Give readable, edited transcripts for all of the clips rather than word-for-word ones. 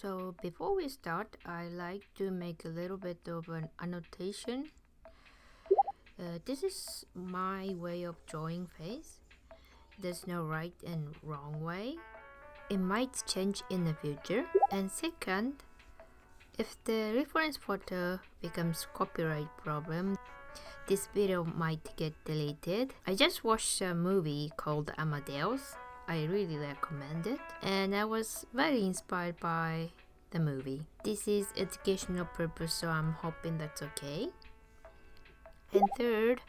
So before we start, I like to make a little bit of an annotation. This is my way of drawing face. There's no right and wrong way. It might change in the future. And second, if the reference photo becomes copyright problem, this video might get deleted. I just watched a movie called Amadeus. I really recommend it, and I was very inspired by the movie. This is educational purpose, so I'm hoping that's okay. And third,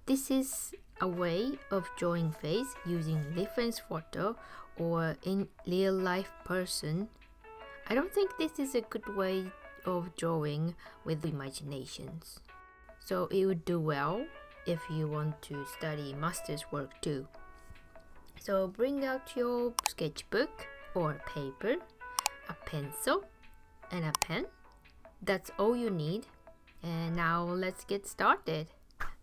this is a way of drawing face using reference photo or in real life person. I don't think this is a good way of drawing with imaginations. So it would do well if you want to study master's work too. So bring out your sketchbook or paper, a pencil, and a pen. That's all you need. And now let's get started.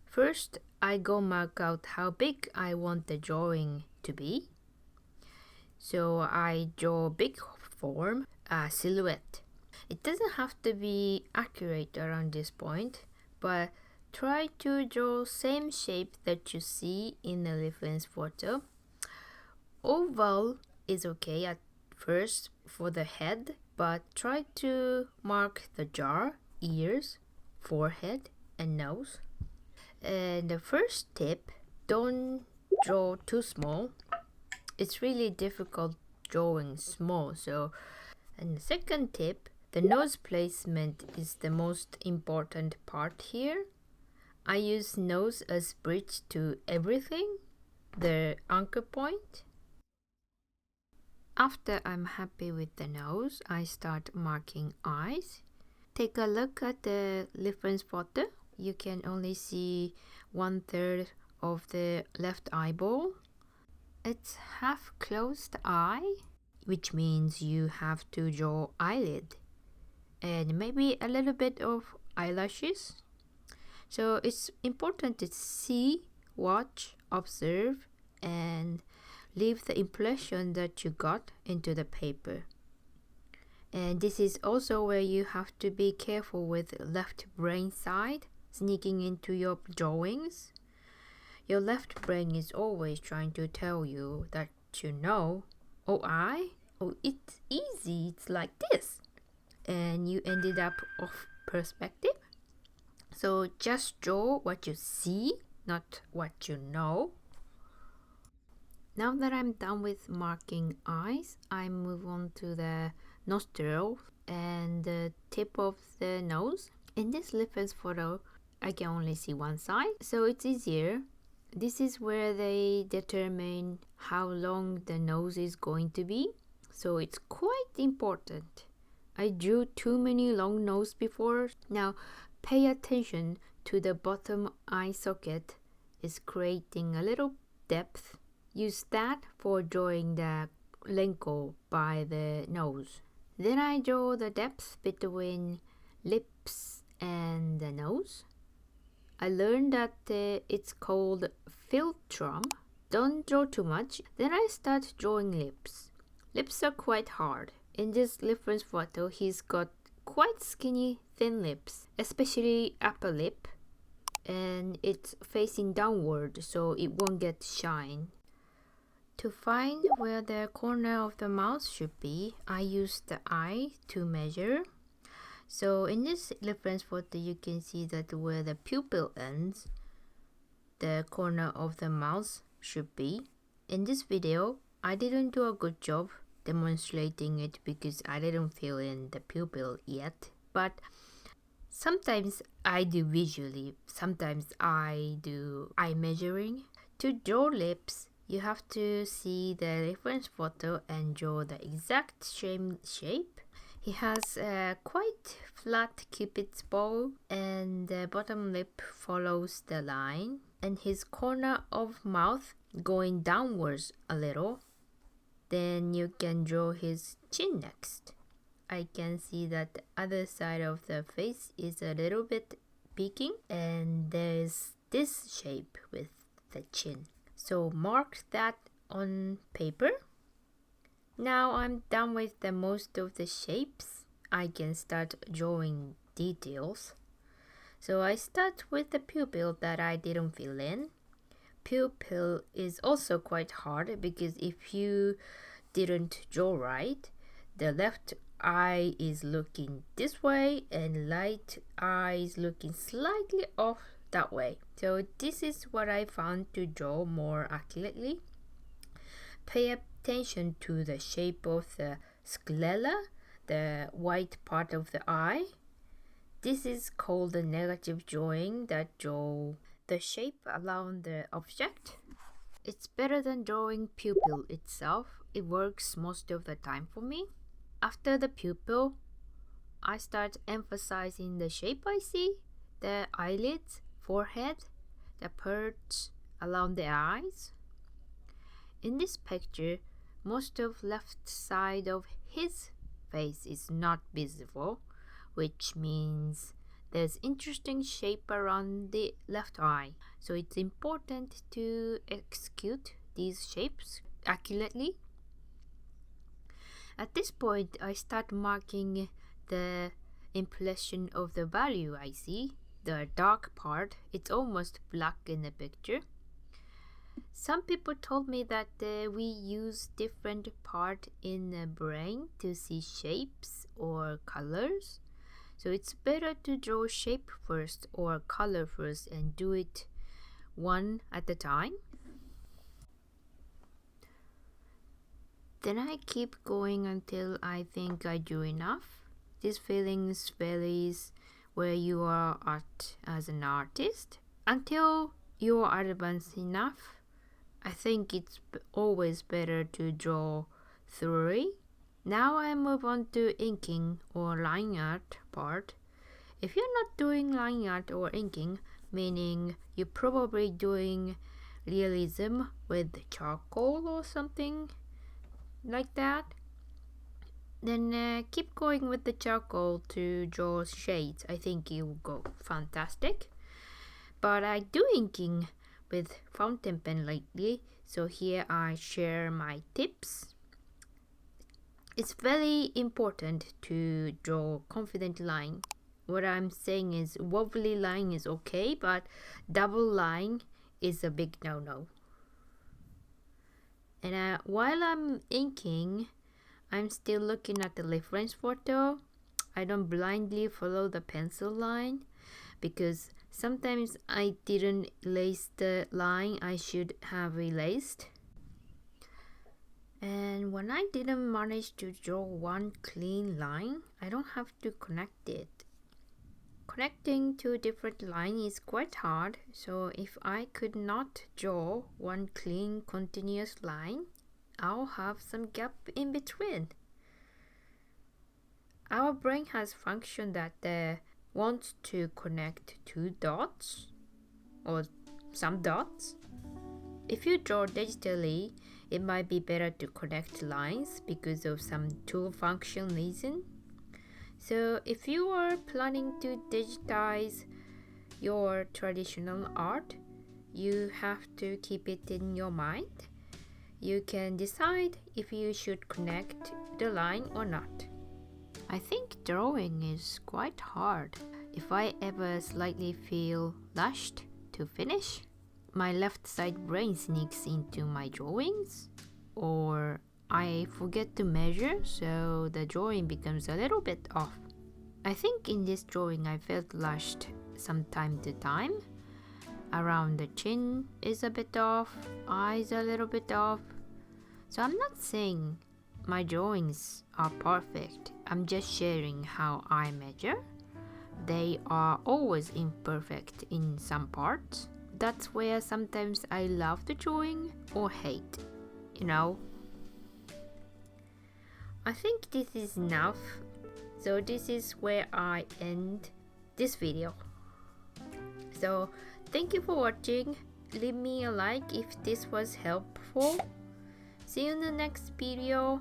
First, I go mark out how big I want the drawing to be. So I draw a big form, a silhouette. It doesn't have to be accurate around this point, but try to draw same shape that you see in the reference photo. Oval is okay at first for the head, but try to mark the jaw, ears, forehead, and nose. And the first tip, don't draw too small. It's really difficult drawing small. And the second tip, the nose placement is the most important part here. I use nose as bridge to everything, the anchor point. After I'm happy with the nose, I start marking eyes. Take a look at the reference photo. You can only see 1/3 of the left eyeball. It's half closed eye, which means you have to draw eyelid and maybe a little bit of eyelashes. So it's important to see, watch, observe, and leave the impression that you got into the paper. And this is also where you have to be careful with left brain side sneaking into your drawings. Your left brain is always trying to tell you that you know, it's easy, it's like this. And you ended up off perspective. So just draw what you see, not what you know. Now that I'm done with marking eyes, I move on to the nostril and the tip of the nose. In this reference photo, I can only see one side, so it's easier. This is where they determine how long the nose is going to be, so it's quite important. I drew too many long nose before. Now pay attention to the bottom eye socket is creating a little depth. Use that for drawing the wrinkle by the nose. Then I draw the depth between lips and the nose. I learned that it's called philtrum. Don't draw too much. Then I start drawing lips. Lips are quite hard. In this reference photo, he's got quite skinny, thin lips, especially upper lip. And it's facing downward, so it won't get shine. To find where the corner of the mouth should be, I use the eye to measure. So in this reference photo, you can see that where the pupil ends, the corner of the mouth should be. In this video, I didn't do a good job demonstrating it because I didn't fill in the pupil yet. But sometimes I do visually, sometimes I do eye measuring. To draw lips, you have to see the reference photo and draw the exact same shape. He has a quite flat cupid's bow and the bottom lip follows the line and his corner of mouth going downwards a little. Then you can draw his chin next. I can see that the other side of the face is a little bit peeking and there's this shape with the chin. So mark that on paper Now I'm done with the most of the shapes. I can start drawing details. So I start with the pupil that I didn't fill in. Pupil is also quite hard because if you didn't draw right, the left eye is looking this way and right eye is looking slightly off that way. So this is what I found to draw more accurately. Pay attention to the shape of the sclera, the white part of the eye. This is called the negative drawing that draw the shape around the object. It's better than drawing pupil itself. It works most of the time for me. After the pupil, I start emphasizing the shape I see, the eyelids, forehead, the parts around the eyes. In this picture, most of left side of his face is not visible, which means there's interesting shape around the left eye. So it's important to execute these shapes accurately. At this point, I start marking the impression of the value I see. The dark part, it's almost black in the picture. Some people told me that we use different part in the brain to see shapes or colors. So it's better to draw shape first or color first and do it one at a time. Then I keep going until I think I do enough. This feeling varies where you are at as an artist. Until you are advanced enough, I think it's always better to draw thoroughly. Now I move on to inking or line art part. If you're not doing line art or inking, meaning you're probably doing realism with charcoal or something like that, then keep going with the charcoal to draw shades. I think it will go fantastic. But I do inking with fountain pen lately, so here I share my tips. It's very important to draw confident line. What I'm saying is wobbly line is okay, but double line is a big no-no. And while I'm inking, I'm still looking at the reference photo. I don't blindly follow the pencil line because sometimes I didn't erase the line I should have erased. And when I didn't manage to draw one clean line, I don't have to connect it. Connecting two different lines is quite hard, so if I could not draw one clean continuous line, I'll have some gap in between. Our brain has function that wants to connect two dots or some dots. If you draw digitally, it might be better to connect lines because of some tool function reason. So if you are planning to digitize your traditional art, you have to keep it in your mind. You can decide if you should connect the line or not. I think drawing is quite hard. If I ever slightly feel rushed to finish, my left side brain sneaks into my drawings, or I forget to measure, so the drawing becomes a little bit off. I think in this drawing I felt rushed from time to time. Around the chin is a bit off, eyes a little bit off. So I'm not saying my drawings are perfect. I'm just sharing how I measure. They are always imperfect in some parts. That's where sometimes I love the drawing or hate, you know. I think this is enough. So this is where I end this video. So thank you for watching. Leave me a like if this was helpful. See you in the next video.